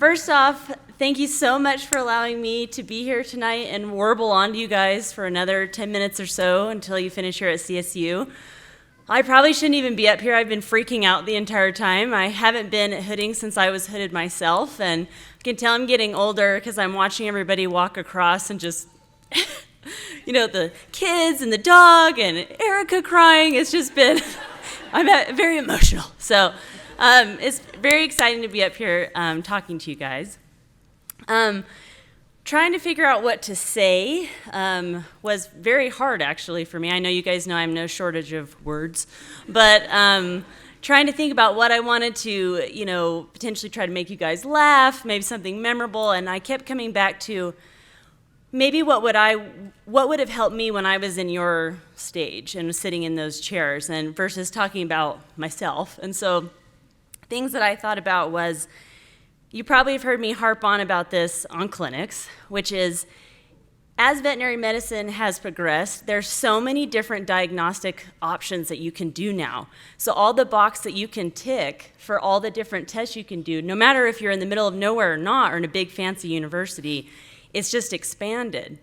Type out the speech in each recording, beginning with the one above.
First off, thank you so much for allowing me to be here tonight and warble on to you guys for another 10 minutes or so until you finish here at CSU. I probably shouldn't even be up here. I've been freaking out the entire time. I haven't been at hooding since I was hooded myself, and I can tell I'm getting older because I'm watching everybody walk across and just, the kids and the dog and Erica crying. It's just been, I'm very emotional. So it's very exciting to be up here talking to you guys. Trying to figure out what to say was very hard, actually, for me. I know you guys know I'm no shortage of words, but trying to think about what I wanted to, potentially try to make you guys laugh, maybe something memorable, and I kept coming back to maybe what would have helped me when I was in your stage and was sitting in those chairs, and versus talking about myself. And so things that I thought about was, you probably have heard me harp on about this on clinics, which is, as veterinary medicine has progressed, there's so many different diagnostic options that you can do now. So all the box that you can tick for all the different tests you can do, no matter if you're in the middle of nowhere or not, or in a big fancy university, it's just expanded.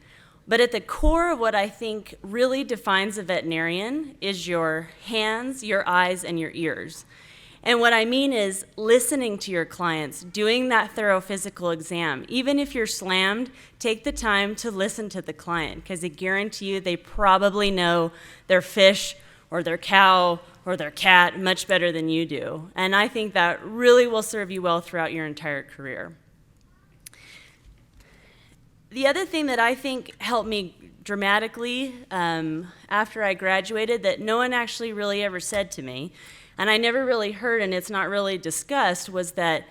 But at the core of what I think really defines a veterinarian is your hands, your eyes, and your ears. And what I mean is listening to your clients, doing that thorough physical exam. Even if you're slammed, take the time to listen to the client, because I guarantee you they probably know their fish or their cow or their cat much better than you do. And I think that really will serve you well throughout your entire career. The other thing that I think helped me dramatically after I graduated that no one actually really ever said to me, and I never really heard, and it's not really discussed, was that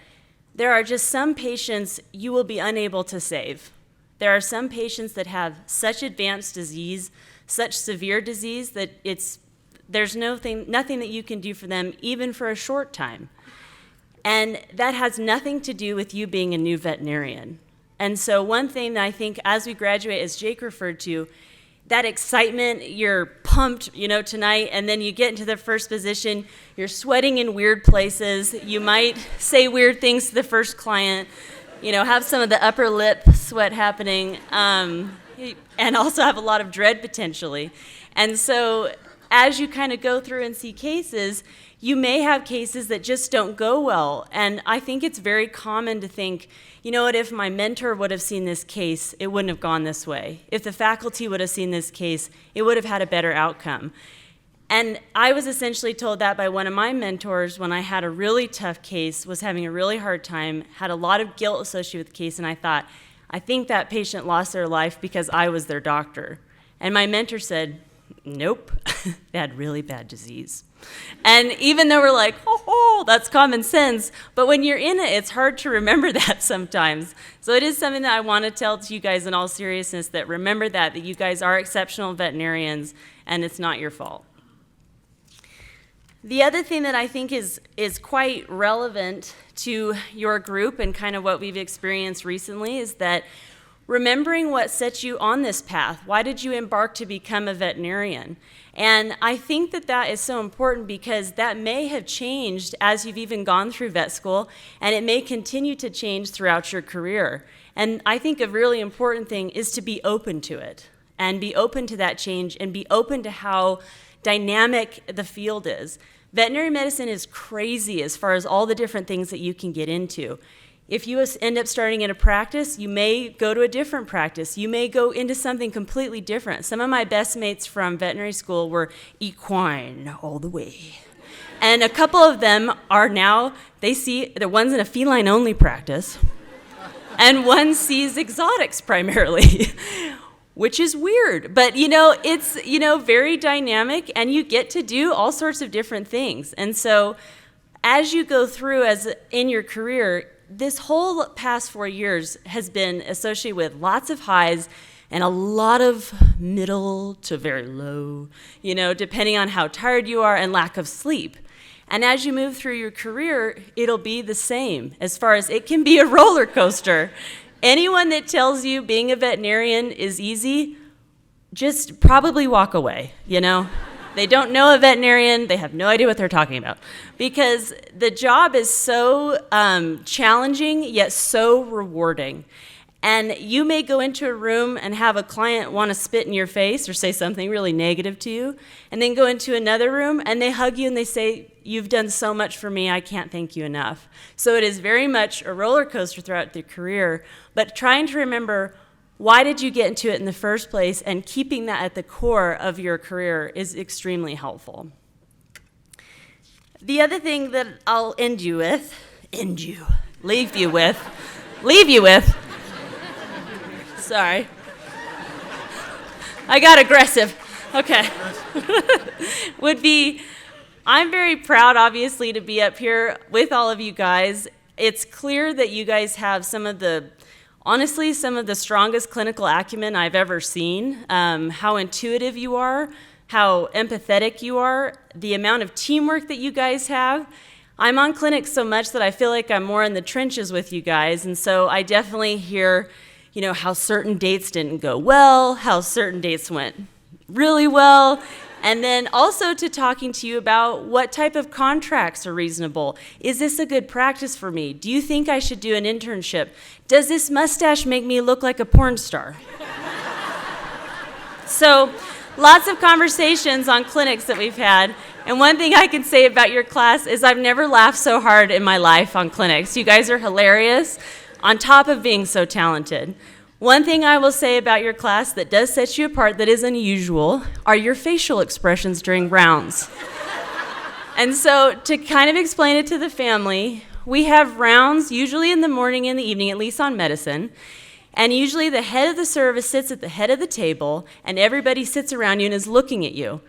there are just some patients you will be unable to save. There are some patients that have such advanced disease, such severe disease, that there's nothing that you can do for them, even for a short time. And that has nothing to do with you being a new veterinarian. And so one thing that I think as we graduate, as Jake referred to, that excitement, you're pumped, tonight, and then you get into the first position, you're sweating in weird places, you might say weird things to the first client, have some of the upper lip sweat happening, and also have a lot of dread potentially. And so as you kind of go through and see cases, you may have cases that just don't go well. And I think it's very common to think, if my mentor would have seen this case, it wouldn't have gone this way. If the faculty would have seen this case, it would have had a better outcome. And I was essentially told that by one of my mentors when I had a really tough case, was having a really hard time, had a lot of guilt associated with the case, and I thought, I think that patient lost their life because I was their doctor. And my mentor said, nope, they had really bad disease. And even though we're like, that's common sense, but when you're in it, it's hard to remember that sometimes. So it is something that I want to tell to you guys in all seriousness, that remember that you guys are exceptional veterinarians, and it's not your fault. The other thing that I think is quite relevant to your group and kind of what we've experienced recently is that remembering what set you on this path. Why did you embark to become a veterinarian? And I think that is so important because that may have changed as you've even gone through vet school, and it may continue to change throughout your career. And I think a really important thing is to be open to it, and be open to that change, and be open to how dynamic the field is. Veterinary medicine is crazy as far as all the different things that you can get into. If you end up starting in a practice, you may go to a different practice. You may go into something completely different. Some of my best mates from veterinary school were equine all the way. And a couple of them are now, the one's in a feline-only practice, and one sees exotics primarily, which is weird. But, it's, very dynamic, and you get to do all sorts of different things. And so as you go through in your career, this whole past 4 years has been associated with lots of highs and a lot of middle to very low, depending on how tired you are and lack of sleep. And as you move through your career, it'll be the same as far as it can be a roller coaster. Anyone that tells you being a veterinarian is easy, just probably walk away, they don't know a veterinarian, they have no idea what they're talking about. Because the job is so challenging, yet so rewarding. And you may go into a room and have a client want to spit in your face or say something really negative to you, and then go into another room and they hug you and they say, "You've done so much for me, I can't thank you enough." So it is very much a roller coaster throughout their career, but trying to remember, why did you get into it in the first place, and keeping that at the core of your career is extremely helpful. The other thing that I'll leave you with, sorry. I got aggressive. Okay. Would be, I'm very proud, obviously, to be up here with all of you guys. It's clear that you guys have some of the strongest clinical acumen I've ever seen. How intuitive you are, how empathetic you are, the amount of teamwork that you guys have. I'm on clinic so much that I feel like I'm more in the trenches with you guys, and so I definitely hear, how certain dates didn't go well, how certain dates went really well, and then also to talking to you about what type of contracts are reasonable. Is this a good practice for me? Do you think I should do an internship? Does this mustache make me look like a porn star? So, lots of conversations on clinics that we've had. And one thing I can say about your class is I've never laughed so hard in my life on clinics. You guys are hilarious, on top of being so talented. One thing I will say about your class that does set you apart that is unusual are your facial expressions during rounds. And so to kind of explain it to the family, we have rounds usually in the morning and the evening, at least on medicine. And usually the head of the service sits at the head of the table and everybody sits around you and is looking at you.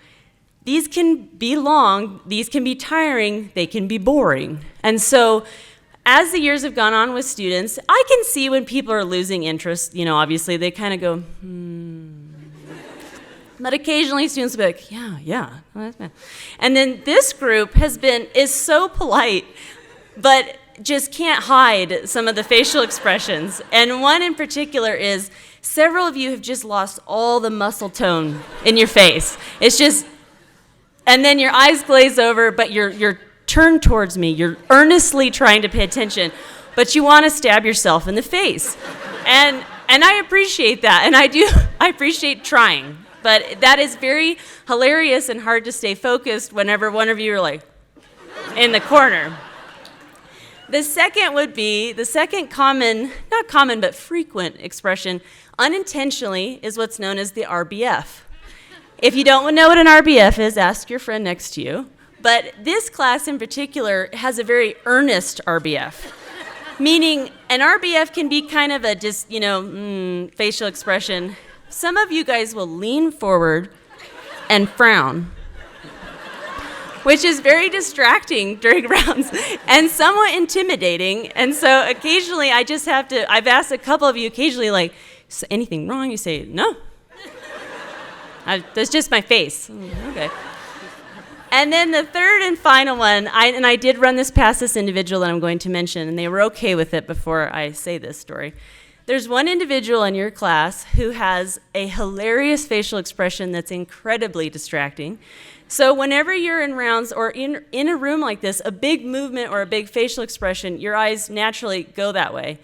These can be long, these can be tiring, they can be boring. And so as the years have gone on with students, I can see when people are losing interest, obviously they kind of go, But occasionally students will be like, yeah. And then this group is so polite, but just can't hide some of the facial expressions. And one in particular is, several of you have just lost all the muscle tone in your face. It's just, and then your eyes glaze over, but you're turned towards me. You're earnestly trying to pay attention, but you want to stab yourself in the face. And I appreciate that, and I appreciate trying. But that is very hilarious and hard to stay focused whenever one of you are like in the corner. The second common, not common, but frequent expression, unintentionally, is what's known as the RBF. If you don't know what an RBF is, ask your friend next to you. But this class in particular has a very earnest RBF, meaning an RBF can be kind of a just, facial expression. Some of you guys will lean forward and frown, which is very distracting during rounds and somewhat intimidating. And so occasionally I've asked a couple of you occasionally, like, is anything wrong? You say, no. That's just my face. Okay. And then the third and final one, I did run this past this individual that I'm going to mention, and they were okay with it before I say this story. There's one individual in your class who has a hilarious facial expression that's incredibly distracting. So whenever you're in rounds or in a room like this, a big movement or a big facial expression, your eyes naturally go that way.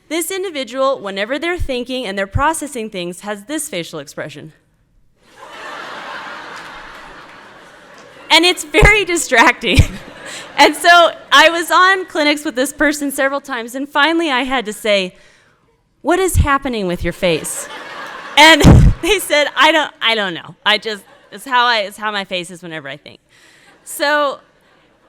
This individual, whenever they're thinking and they're processing things, has this facial expression. And it's very distracting. And so I was on clinics with this person several times, and finally I had to say, what is happening with your face? And they said, I don't know. It's how my face is whenever I think. So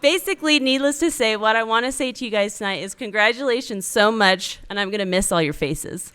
basically, needless to say, what I want to say to you guys tonight is congratulations so much, and I'm going to miss all your faces.